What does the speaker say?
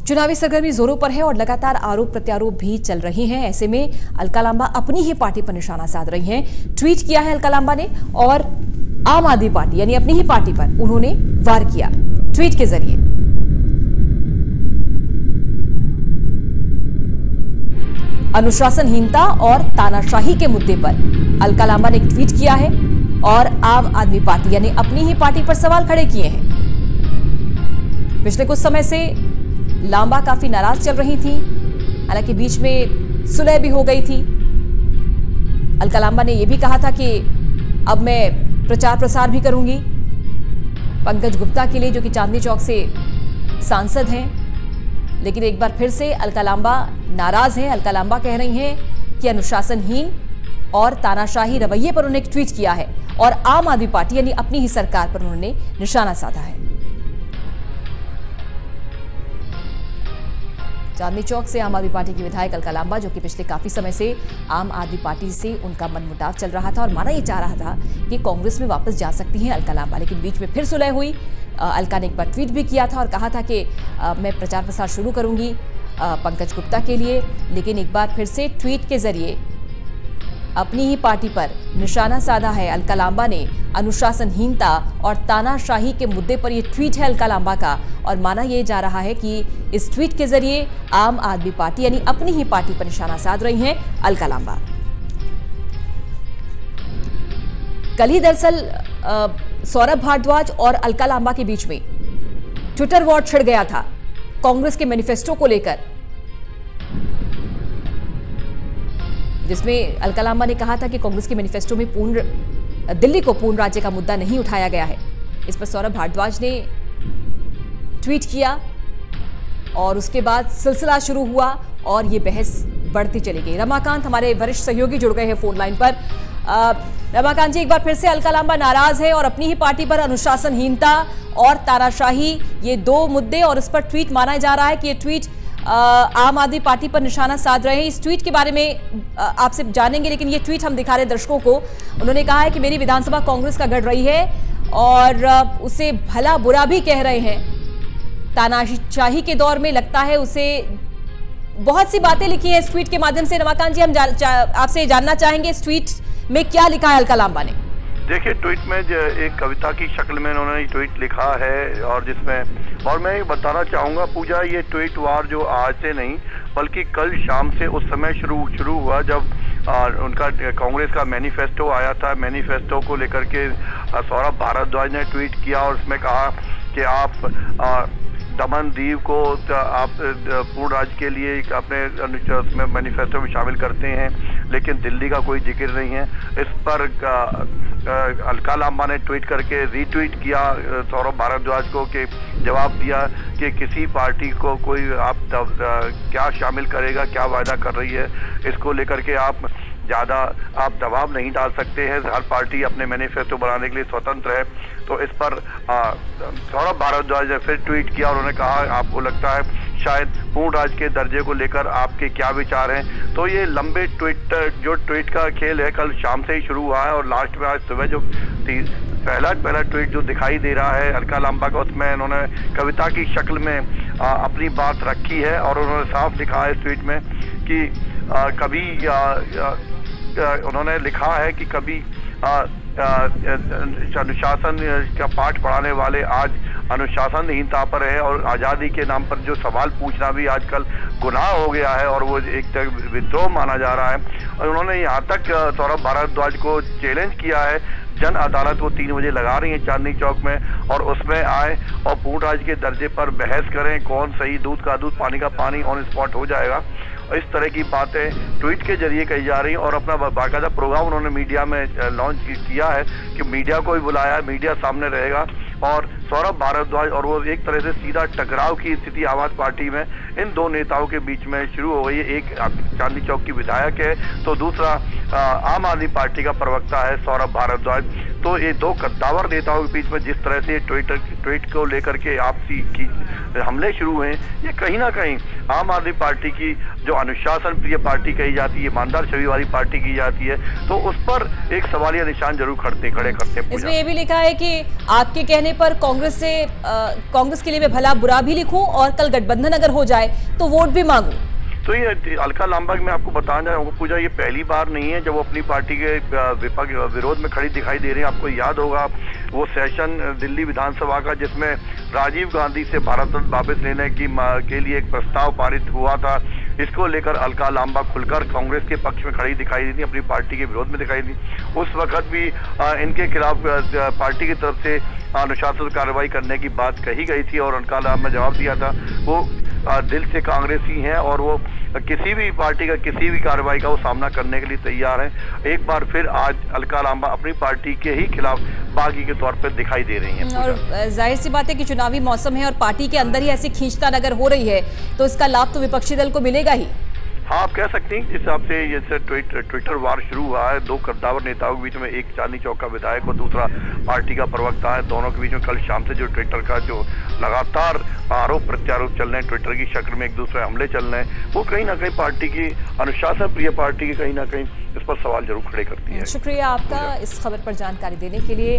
चुनावी सरगर्मी जोरों पर है और लगातार आरोप प्रत्यारोप भी चल रहे हैं। ऐसे में अलका लांबा अपनी ही पार्टी पर निशाना साध रही हैं। ट्वीट किया है अलका लांबा ने और आम आदमी पार्टी यानी अपनी ही पार्टी पर उन्होंने वार किया ट्वीट के जरिए। अनुशासनहीनता और तानाशाही के मुद्दे पर अलका लांबा ने एक ट्वीट किया है और आम आदमी पार्टी यानी अपनी ही पार्टी पर सवाल खड़े किए हैं। पिछले कुछ समय से लांबा काफी नाराज चल रही थी, हालांकि बीच में सुलह भी हो गई थी। अलका लांबा ने यह भी कहा था कि अब मैं प्रचार प्रसार भी करूंगी पंकज गुप्ता के लिए, जो कि चांदनी चौक से सांसद हैं। लेकिन एक बार फिर से अलका लांबा नाराज हैं। अलका लांबा कह रही हैं कि अनुशासनहीन और तानाशाही रवैये पर उन्होंने एक ट्वीट किया है और आम आदमी पार्टी यानी अपनी ही सरकार पर उन्होंने निशाना साधा है। चांदनी चौक से आम आदमी पार्टी की विधायक अलका लांबा, जो कि पिछले काफी समय से आम आदमी पार्टी से उनका मनमुटाव चल रहा था और माना ये चाह रहा था कि कांग्रेस में वापस जा सकती हैं अलका लांबा, लेकिन बीच में फिर सुलह हुई। अलका ने एक बार ट्वीट भी किया था और कहा था कि मैं प्रचार प्रसार शुरू करूंगी पंकज गुप्ता के लिए, लेकिन एक बार फिर से ट्वीट के जरिए अपनी ही पार्टी पर निशाना साधा है अलका लांबा ने। अनुशासनहीनता और तानाशाही के मुद्दे पर यह ट्वीट है अलका लांबा का और माना यह जा रहा है कि इस ट्वीट के जरिए आम आदमी पार्टी यानी अपनी ही पार्टी पर निशाना साध रही हैं अलका लांबा। कल ही दरअसल सौरभ भारद्वाज और अलका लांबा के बीच में ट्विटर वॉर छिड़ गया था कांग्रेस के मैनिफेस्टो को लेकर, जिसमें अलका लांबा ने कहा था कि कांग्रेस के मैनिफेस्टो में दिल्ली को पूर्ण राज्य का मुद्दा नहीं उठाया गया है। इस पर सौरभ भारद्वाज ने ट्वीट किया और उसके बाद सिलसिला शुरू हुआ और ये बहस बढ़ती चली गई। रमाकांत हमारे वरिष्ठ सहयोगी जुड़ गए हैं फोन लाइन पर। रमाकांत जी, एक बार फिर से अलका लांबा नाराज है और अपनी ही पार्टी पर अनुशासनहीनता और तानाशाही ये दो मुद्दे, और इस पर ट्वीट माना जा रहा है कि ये ट्वीट आम आदमी पार्टी पर निशाना साध रहे हैं। इस ट्वीट के बारे में आपसे जानेंगे, लेकिन ये ट्वीट हम दिखा रहे हैं दर्शकों को। उन्होंने कहा है कि मेरी विधानसभा कांग्रेस का गढ़ रही है और उसे भला बुरा भी कह रहे हैं। तानाशाही के दौर में लगता है उसे बहुत सी बातें लिखी है इस ट्वीट के माध्यम से। रमाकांत जी, हम आपसे जानना चाहेंगे इस ट्वीट में क्या लिखा है अलका लांबा ने। देखिए, ट्वीट में एक कविता की शक्ल में उन्होंने ट्वीट लिखा है और जिसमें, और मैं ये बताना चाहूँगा पूजा, ये ट्वीट वार जो आज से नहीं बल्कि कल शाम से उस समय शुरू हुआ जब उनका कांग्रेस का मैनिफेस्टो आया था। मैनिफेस्टो को लेकर के सौरभ भारद्वाज ने ट्वीट किया और उसमें कहा कि आप दमन दीव को आप पूर्ण राज्य के लिए अपने मैनिफेस्टो में शामिल करते हैं, लेकिन दिल्ली का कोई जिक्र नहीं है। इस पर अलका लांबा ने ट्वीट करके रीट्वीट किया सौरभ भारद्वाज को कि जवाब दिया कि किसी पार्टी को कोई आप क्या शामिल करेगा, क्या वायदा कर रही है, इसको लेकर के आप ज़्यादा आप दबाव नहीं डाल सकते हैं। हर पार्टी अपने मैनिफेस्टो बनाने के लिए स्वतंत्र है। तो इस पर सौरभ भारद्वाज ने फिर ट्वीट किया और उन्होंने कहा आपको लगता है शायद पूर्ण राज्य के दर्जे को लेकर आपके क्या विचार हैं। तो ये लंबे ट्वीट का खेल है, कल शाम से ही शुरू हुआ है और लास्ट में आज सुबह जो पहला ट्वीट जो दिखाई दे रहा है अलका लांबा का, उसमें उन्होंने कविता की शक्ल में अपनी बात रखी है और उन्होंने साफ लिखा है इस ट्वीट में कि कभी उन्होंने लिखा है कि कभी अनुशासन का पाठ पढ़ाने वाले आज अनुशासनहीनता पर है और आज़ादी के नाम पर जो सवाल पूछना भी आजकल गुनाह हो गया है और वो एक तरह विद्रोह माना जा रहा है। और उन्होंने यहाँ तक सौरभ भारद्वाज को चैलेंज किया है, जन अदालत वो 3 बजे लगा रही है चांदनी चौक में और उसमें आए और पूर्ण राज्य के दर्जे पर बहस करें, कौन सही, दूध का दूध पानी का पानी ऑन स्पॉट हो जाएगा। इस तरह की बातें ट्वीट के जरिए कही जा रही हैं और अपना बाकायदा प्रोग्राम उन्होंने मीडिया में लॉन्च किया है कि मीडिया को भी बुलाया है, मीडिया सामने रहेगा और सौरभ भारद्वाज और वो एक तरह से सीधा टकराव की स्थिति आम आदमी पार्टी में इन दो नेताओं के बीच में शुरू हो गई है। एक चांदनी चौक की विधायक है तो दूसरा आम आदमी पार्टी का प्रवक्ता है सौरभ भारद्वाज। तो ये दो कद्दावर नेताओं के बीच में जिस तरह से ट्वीट को लेकर के आपसी हमले शुरू हुए, ये कहीं ना कहीं आम आदमी पार्टी की जो अनुशासन प्रिय पार्टी कही जाती है, ईमानदार छवि वाली पार्टी की जाती है, तो उस पर एक सवालिया निशान जरूर खड़े करते हैं। इसमें ये भी लिखा है कि आपके कहने पर कांग्रेस के लिए मैं भला बुरा भी लिखूं और कल गठबंधन अगर हो जाए तो वोट भी मांगूं। तो ये अलका लांबा में आपको बताना चाहूंगा पूजा, ये पहली बार नहीं है जब वो अपनी पार्टी के विरोध में खड़ी दिखाई दे रही है। आपको याद होगा वो सेशन दिल्ली विधानसभा का जिसमें राजीव गांधी से भारत रत्न वापस लेने के लिए एक प्रस्ताव पारित हुआ था, इसको लेकर अलका लांबा खुलकर कांग्रेस के पक्ष में खड़ी दिखाई दी थी, अपनी पार्टी के विरोध में दिखाई दी। उस वक्त भी इनके खिलाफ पार्टी की तरफ से अनुशासन कार्रवाई करने की बात कही गई थी और अलका लांबा ने जवाब दिया था वो दिल से कांग्रेसी हैं और वो किसी भी पार्टी का किसी भी कार्रवाई का वो सामना करने के लिए तैयार हैं। एक बार फिर आज अलका लांबा अपनी पार्टी के ही खिलाफ बागी के तौर पर दिखाई दे रही हैं। और जाहिर सी बात है कि चुनावी मौसम है और पार्टी के अंदर ही ऐसी खींचतान अगर हो रही है तो इसका लाभ तो विपक्षी दल को मिलेगा ही। हाँ, आप कह सकते हैं जिस हिसाब से जैसे ट्विटर वार शुरू हुआ है, दो कद्दावर नेताओं के बीच में, एक चांदनी चौक का विधायक और दूसरा पार्टी का प्रवक्ता है, दोनों के बीच में कल शाम से जो ट्विटर का जो लगातार आरोप प्रत्यारोप चल रहे हैं, ट्विटर की शक्ल में एक दूसरे हमले चल रहे हैं, वो कहीं ना कहीं पार्टी की अनुशासन प्रिय पार्टी की कहीं ना कहीं इस पर सवाल जरूर खड़े करती है। शुक्रिया आपका इस खबर पर जानकारी देने के लिए।